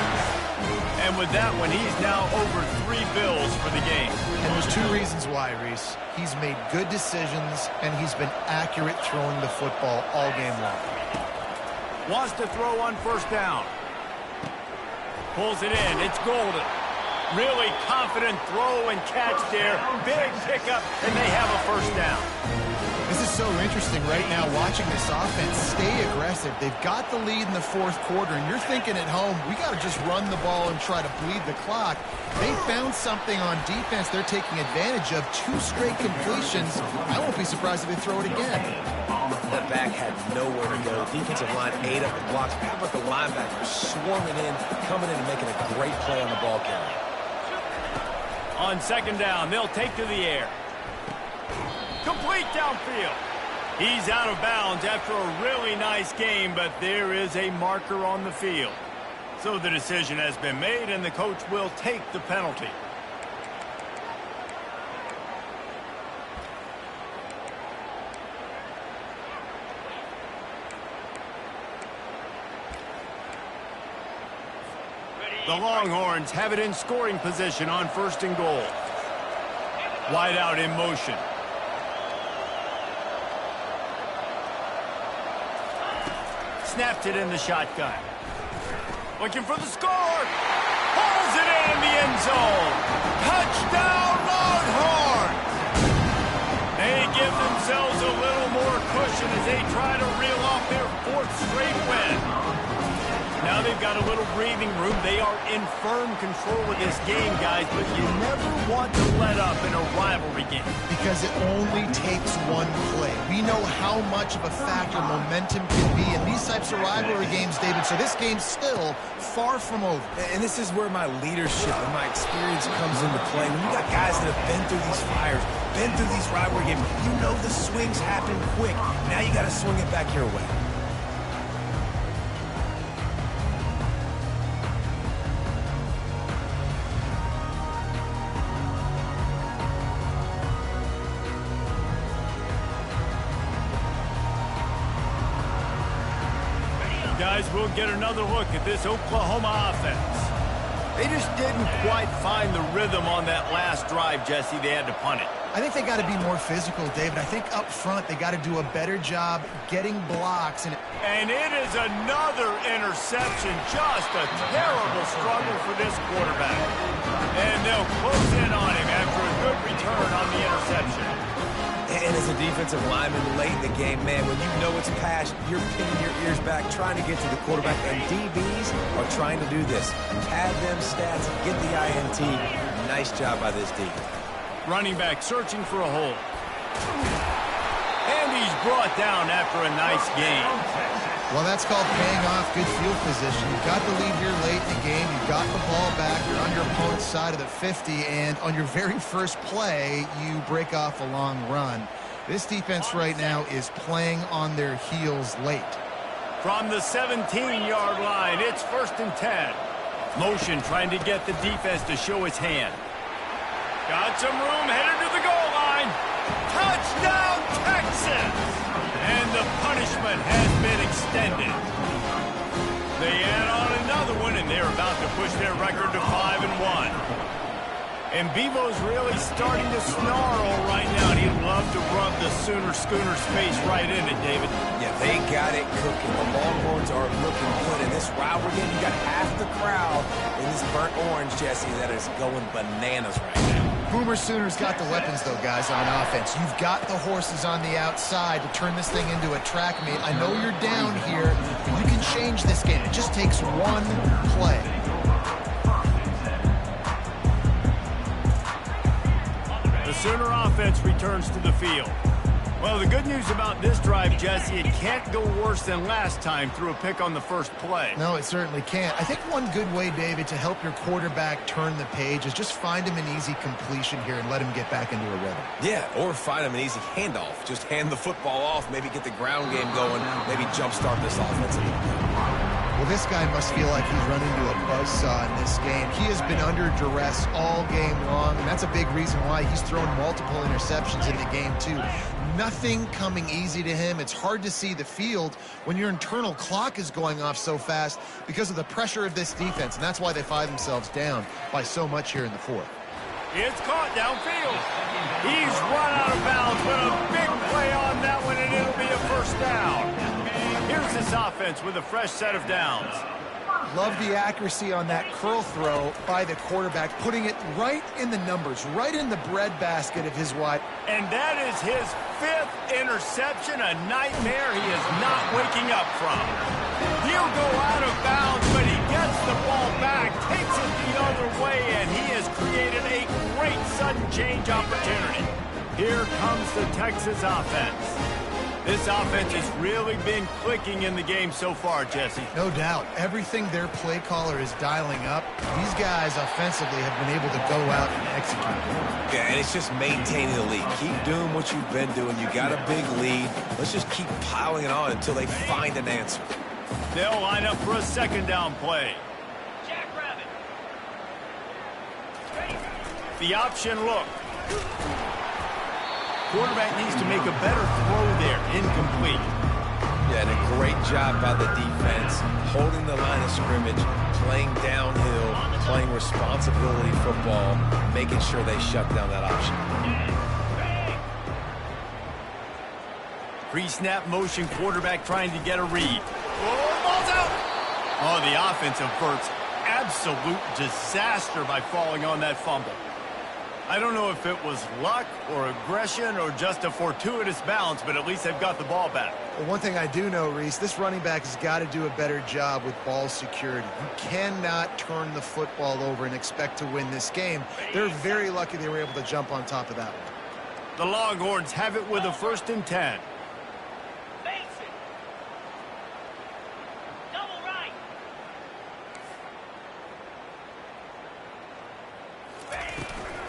And with that one, he's now over 3 bills for the game. And there's 2 reasons why, Reese. He's made good decisions, and he's been accurate throwing the football all game long. Wants to throw on 1st down. Pulls it in. It's Golden. Really confident throw and catch there. Big pickup, and they have a 1st down. This is so interesting right now, watching this offense stay aggressive. They've got the lead in the 4th quarter, and you're thinking at home, we got to just run the ball and try to bleed the clock. They found something on defense they're taking advantage of. 2 straight completions. I won't be surprised if they throw it again. That back had nowhere to go. Defensive line ate up the blocks. How about the linebackers swarming in, coming in and making a great play on the ball carry? On 2nd down, they'll take to the air. Complete downfield. He's out of bounds after a really nice game, but there is a marker on the field. So the decision has been made, and the coach will take the penalty. The Longhorns have it in scoring position on 1st and goal. Wide out in motion. Snapped it in the shotgun. Looking for the score. Pulls it in the end zone. Touchdown, Longhorns! They give themselves a little more cushion as they try to reel off their 4th straight win. they've got a little breathing room. They are in firm control of this game, guys, but you never want to let up in a rivalry game. Because it only takes one play. We know how much of a factor momentum can be in these types of rivalry games, David, so this game's still far from over. And this is where my leadership and my experience comes into play. When you got guys that have been through these fires, been through these rivalry games, you know the swings happen quick. Now you got to swing it back your way. Guys, we'll get another look at this Oklahoma offense. They just didn't quite find the rhythm on that last drive, Jesse. They had to punt it. I think they got to be more physical, David. I think up front they got to do a better job getting blocks. And it is another interception. Just a terrible struggle for this quarterback. And they'll close in on him after a good return on the interception. And as a defensive lineman late in the game, man, when you know it's pass, you're pinning your ears back, trying to get to the quarterback. And DBs are trying to do this. Pad them stats, get the INT. Nice job by this D. Running back searching for a hole. And he's brought down after a nice gain. Well, that's called paying off good field position. You've got the lead here late in the game. You've got the ball back. You're on your opponent's side of the 50. And on your very first play, you break off a long run. This defense right now is playing on their heels late. From the 17-yard line, it's 1st and 10. Motion trying to get the defense to show his hand. Got some room, headed to the goal line. Touchdown, Texas! And the punishment has been extended. They add on another one, and they're about to push their record to 5-1. And Bevo's really starting to snarl right now, and he'd love to rub the Sooner Schooner's face right in it, David. Yeah, they got it cooking. The Longhorns are looking good. In this rivalry game, you got half the crowd in this burnt orange, Jesse, that is going bananas right now. Boomer Sooners got the weapons, though, guys, on offense. You've got the horses on the outside to turn this thing into a track meet. I know you're down here, but you can change this game. It just takes one play. The Sooner offense returns to the field. Well, the good news about this drive, Jesse, it can't go worse than last time through a pick on the first play. No, it certainly can't. I think one good way, David, to help your quarterback turn the page is just find him an easy completion here and let him get back into a rhythm. Yeah, or find him an easy handoff. Just hand the football off, maybe get the ground game going, maybe jumpstart this offense a little bit. Well, this guy must feel like he's run into a buzzsaw in this game. He has been under duress all game long, and that's a big reason why he's thrown multiple interceptions in the game, too. Nothing coming easy to him. It's hard to see the field when your internal clock is going off so fast because of the pressure of this defense, and that's why they find themselves down by so much here in the fourth. It's caught downfield. He's run out of bounds, but a big play on that one, and it'll be a first down. Here's this offense with a fresh set of downs. Love the accuracy on that curl throw by the quarterback, putting it right in the numbers, right in the breadbasket of his wide. And that is his 5th interception, a nightmare he is not waking up from. He'll go out of bounds, but he gets the ball back, takes it the other way, and he has created a great sudden change opportunity. Here comes the Texas offense. This offense has really been clicking in the game so far, Jesse. No doubt. Everything their play caller is dialing up, these guys offensively have been able to go out and execute. Yeah, and it's just maintaining the lead. Keep doing what you've been doing. You got a big lead. Let's just keep piling it on until they find an answer. They'll line up for a 2nd down play. The option look. Quarterback needs to make a better throw there. Incomplete. Yeah, and a great job by the defense, holding the line of scrimmage, playing downhill, playing responsibility football, making sure they shut down that option. Pre-snap motion, quarterback trying to get a read. Oh, ball's out! Oh, the offense averts absolute disaster by falling on that fumble. I don't know if it was luck or aggression or just a fortuitous bounce, but at least they've got the ball back. Well, one thing I do know, Reese, this running back has got to do a better job with ball security. You cannot turn the football over and expect to win this game. They're very lucky they were able to jump on top of that one. The Longhorns have it with a 1st and 10.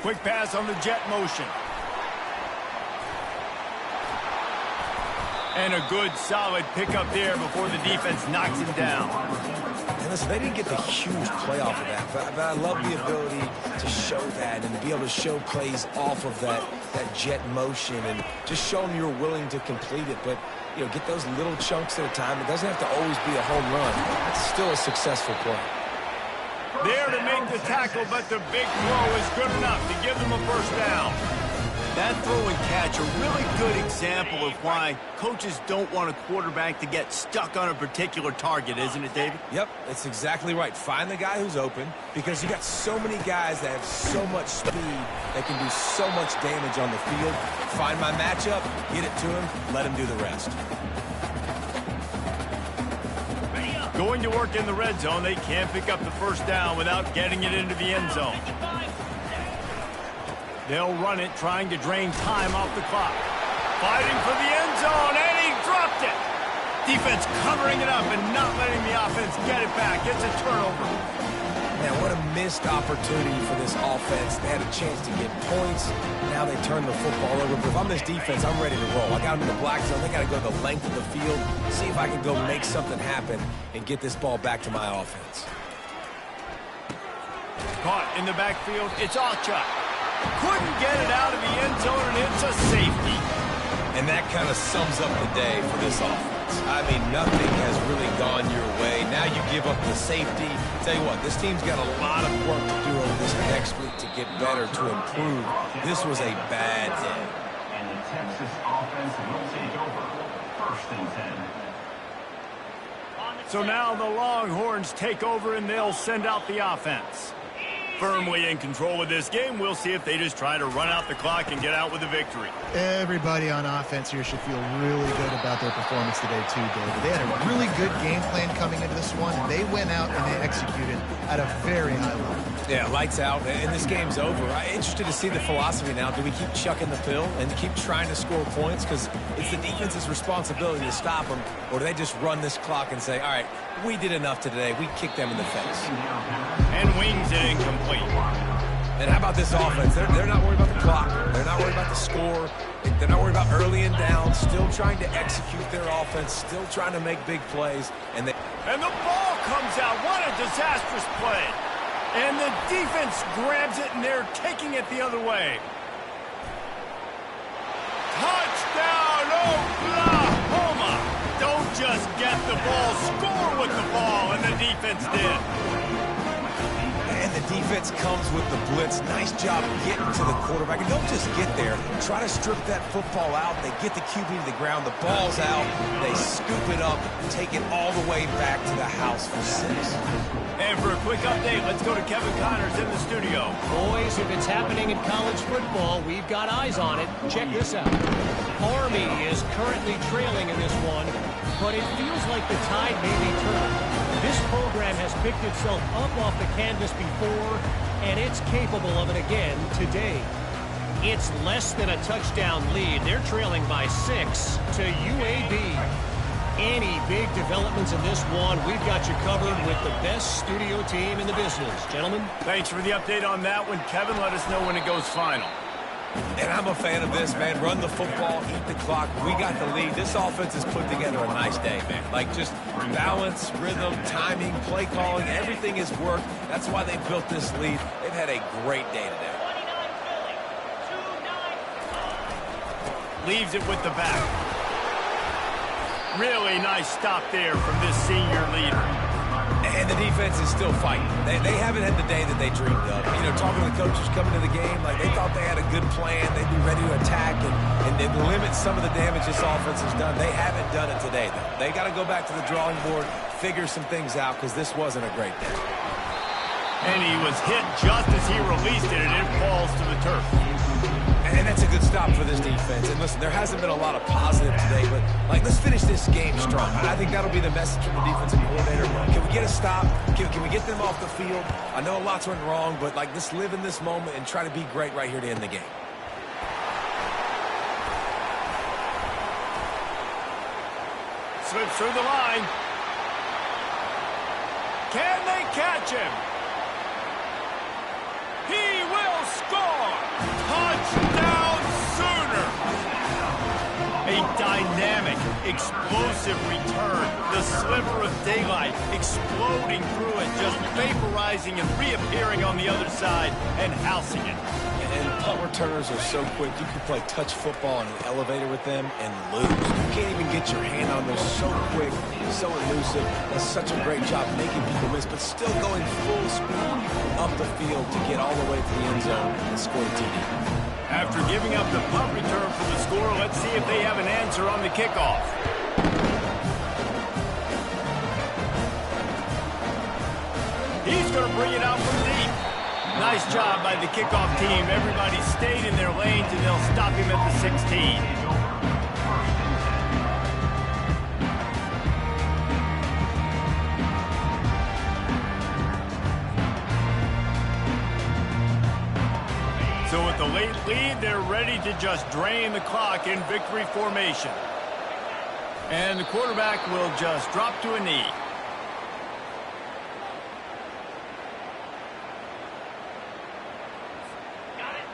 Quick pass on the jet motion. And a good, solid pickup there before the defense knocks him down. And listen, they didn't get the huge play off of that, but I love the ability to show that and to be able to show plays off of that jet motion and just show them you're willing to complete it. But, you know, get those little chunks at a time. It doesn't have to always be a home run. It's still a successful play. There to make the tackle, but the big throw is good enough to give them a 1st down. That throw and catch, a really good example of why coaches don't want a quarterback to get stuck on a particular target, isn't it, David? Yep, that's exactly right. Find the guy who's open, because you got so many guys that have so much speed that can do so much damage on the field. Find my matchup, get it to him, let him do the rest. Going to work in the red zone, they can't pick up the 1st down without getting it into the end zone. They'll run it, trying to drain time off the clock. Fighting for the end zone, and he dropped it. Defense covering it up and not letting the offense get it back. It's a turnover. Man, what a missed opportunity for this offense. They had a chance to get points. Now they turn the football over. But if I'm this defense, I'm ready to roll. I got them in the black zone. They got to go the length of the field, see if I can go make something happen and get this ball back to my offense. Caught in the backfield. It's Allchuck. Couldn't get it out of the end zone, and it's a safety. And that kind of sums up the day for this offense. I mean, nothing has really gone your way. Now you give up the safety. Tell you what, this team's got a lot of work to do over this next week to get better, to improve. This was a bad day. And the Texas offense will take over 1st and 10. So now the Longhorns take over, and they'll send out the offense. Firmly in control of this game. We'll see if they just try to run out the clock and get out with a victory. Everybody on offense here should feel really good about their performance today too, David. They had a really good game plan coming into this one, and they went out and they executed at a very high level. Yeah, lights out, and this game's over. I'm interested to see the philosophy now. Do we keep chucking the pill and keep trying to score points? Because it's the defense's responsibility to stop them, or do they just run this clock and say, all right, we did enough today. We kicked them in the face. And wings it incomplete. And how about this offense? They're not worried about the clock. They're not worried about the score. They're not worried about early and down. Still trying to execute their offense. Still trying to make big plays. And the ball comes out. What a disastrous play. And the defense grabs it, and they're taking it the other way. Touchdown, Oklahoma! Don't just get the ball, score with the ball, and the defense did. And the defense comes with the blitz. Nice job getting to the quarterback. And don't just get there. Try to strip that football out. They get the QB to the ground. The ball's out. They scoop it up and take it all the way back to the house for 6. And for a quick update, let's go to Kevin Connors in the studio. Boys, if it's happening in college football, we've got eyes on it. Check this out. Army is currently trailing in this one, but it feels like the tide may be turned. This program has picked itself up off the canvas before, and it's capable of it again today. It's less than a touchdown lead. They're trailing by 6 to UAB. Any big developments in this one, we've got you covered with the best studio team in the business. Gentlemen? Thanks for the update on that one. Kevin, let us know when it goes final. And I'm a fan of this, man. Run the football, eat the clock. We got the lead. This offense has put together a nice day, man. Like, just balance, rhythm, timing, play calling, everything has worked. That's why they built this lead. They've had a great day today. Leaves it with the back. Really nice stop there from this senior leader. And the defense is still fighting. They haven't had the day that they dreamed of. You know, talking to the coaches coming to the game, like they thought they had a good plan. They'd be ready to attack and limit some of the damage this offense has done. They haven't done it today, though. They got to go back to the drawing board, figure some things out, because this wasn't a great day. And he was hit just as he released it, and it falls to the turf. And that's a good stop for this defense. And listen, there hasn't been a lot of positive today, but, like, let's finish this game strong. I think that'll be the message from the defensive coordinator. Can we get a stop? Can we get them off the field? I know a lot's went wrong, but, like, let's live in this moment and try to be great right here to end the game. Slips through the line. Can they catch him? He will score! Touchdown Sooner! A dynamic, explosive return. The sliver of daylight exploding through it, just vaporizing and reappearing on the other side and housing it. And punt returners are so quick. You can play touch football in an elevator with them and lose. You can't even get your hand on them. So quick, so elusive. That's such a great job making people miss, but still going full speed up the field to get all the way to the end zone and score a TD. After giving up the punt return for the score, let's see if they have an answer on the kickoff. He's going to bring it out from deep. Nice job by the kickoff team. Everybody stayed in their lanes, and they'll stop him at the 16. So with the late lead, they're ready to just drain the clock in victory formation. And the quarterback will just drop to a knee.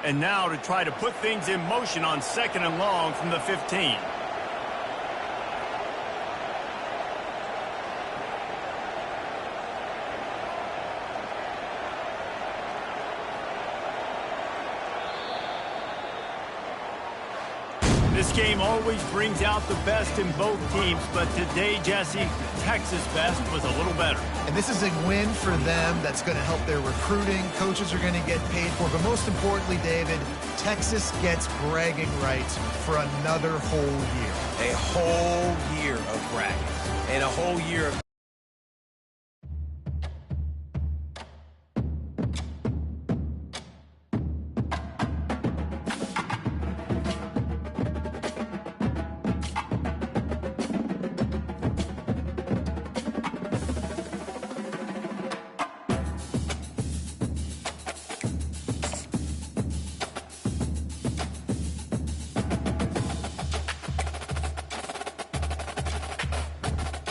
And now to try to put things in motion on 2nd and long from the 15. This game always brings out the best in both teams, but today, Jesse, Texas' best was a little better. And this is a win for them that's going to help their recruiting. Coaches are going to get paid for. But most importantly, David, Texas gets bragging rights for another whole year. A whole year of bragging. And a whole year of